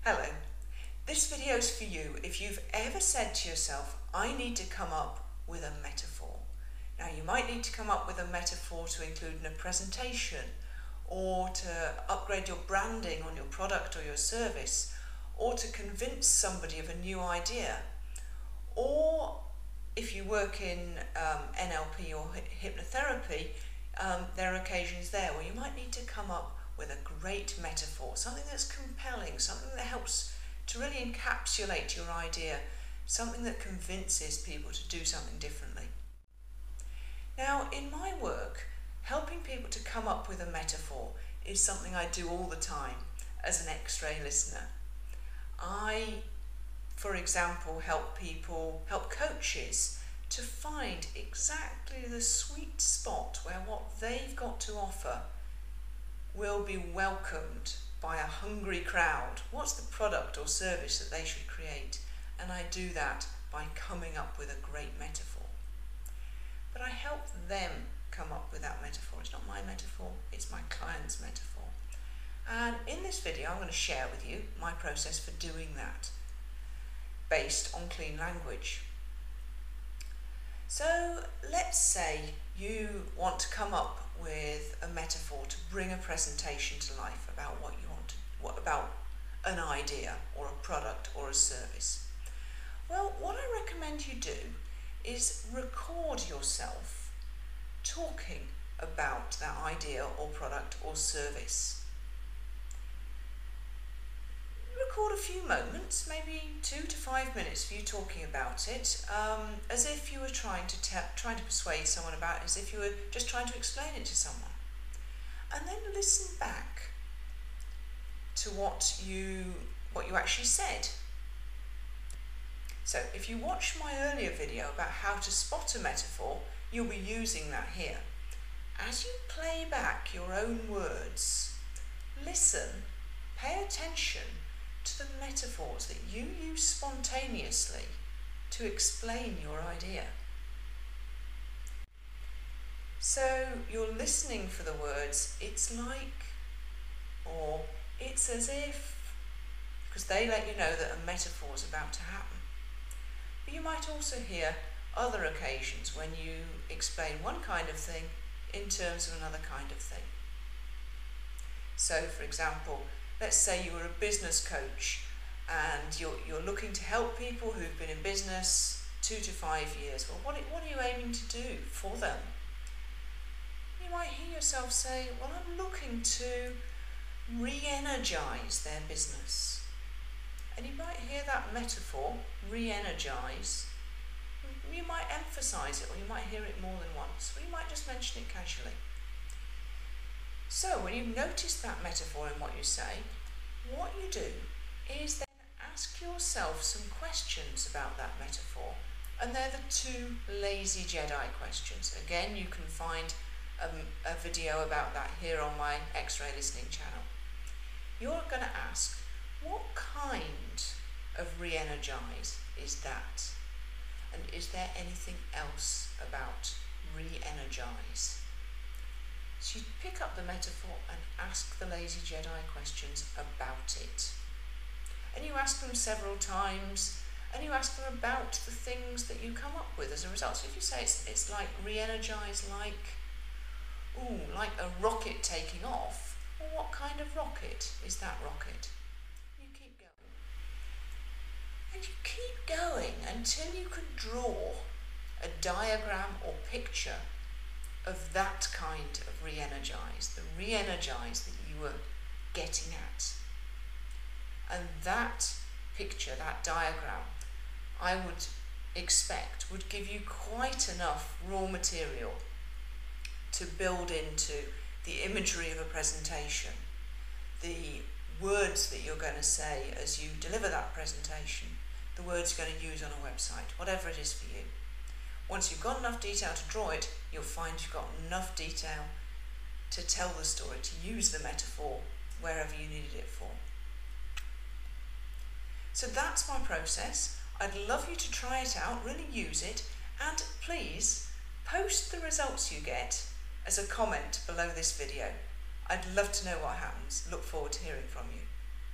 Hello. This video is for you if you've ever said to yourself, I need to come up with a metaphor. Now you might need to come up with a metaphor to include in a presentation, or to upgrade your branding on your product or your service, or to convince somebody of a new idea. Or if you work in NLP or hypnotherapy, there are occasions there where you might need to come up with a great metaphor, something that's compelling, something that helps to really encapsulate your idea, something that convinces people to do something differently. Now, in my work, helping people to come up with a metaphor is something I do all the time as an X-ray listener. I, for example, help coaches to find exactly the sweet spot where what they've got to offer will be welcomed by a hungry crowd. What's the product or service that they should create? And I do that by coming up with a great metaphor. But I help them come up with that metaphor. It's not my metaphor, it's my client's metaphor. And in this video, I'm going to share with you my process for doing that, based on clean language. So let's say you want to come up with a metaphor to bring a presentation to life about what you want to, about an idea or a product or a service. Well, what I recommend you do is record yourself talking about that idea or product or service. Record a few moments, maybe 2 to 5 minutes of you talking about it, as if you were trying to persuade someone about it, as if you were just trying to explain it to someone. And then listen back to what you actually said. So if you watch my earlier video about how to spot a metaphor, you'll be using that here. As you play back your own words, listen, pay attention to the metaphors that you use spontaneously to explain your idea. So you're listening for the words, it's like, or it's as if, because they let you know that a metaphor is about to happen. But you might also hear other occasions when you explain one kind of thing in terms of another kind of thing. So for example, let's say you were a business coach and you're looking to help people who've been in business 2 to 5 years. Well, what are you aiming to do for them? You might hear yourself say, well, I'm looking to re-energize their business. And you might hear that metaphor, re-energize. You might emphasize it, or you might hear it more than once, or you might just mention it casually. So when you notice that metaphor in what you say, what you do is then ask yourself some questions about that metaphor. And they're the 2 lazy Jedi questions. Again, you can find a video about that here on my X-ray listening channel. You're going to ask, what kind of re-energize is that? And is there anything else about re-energize? So you pick up the metaphor and ask the lazy Jedi questions about it. And you ask them several times, and you ask them about the things that you come up with as a result. So if you say it's like re-energize, like a rocket taking off, well, what kind of rocket is that rocket? You keep going. And you keep going until you can draw a diagram or picture of that kind of re-energize, the re-energize that you were getting at. And that picture, that diagram, I would expect would give you quite enough raw material to build into the imagery of a presentation, the words that you're going to say as you deliver that presentation, the words you're going to use on a website, whatever it is for you. Once you've got enough detail to draw it, you'll find you've got enough detail to tell the story, to use the metaphor wherever you needed it for. So that's my process. I'd love you to try it out, really use it, and please post the results you get as a comment below this video. I'd love to know what happens. Look forward to hearing from you.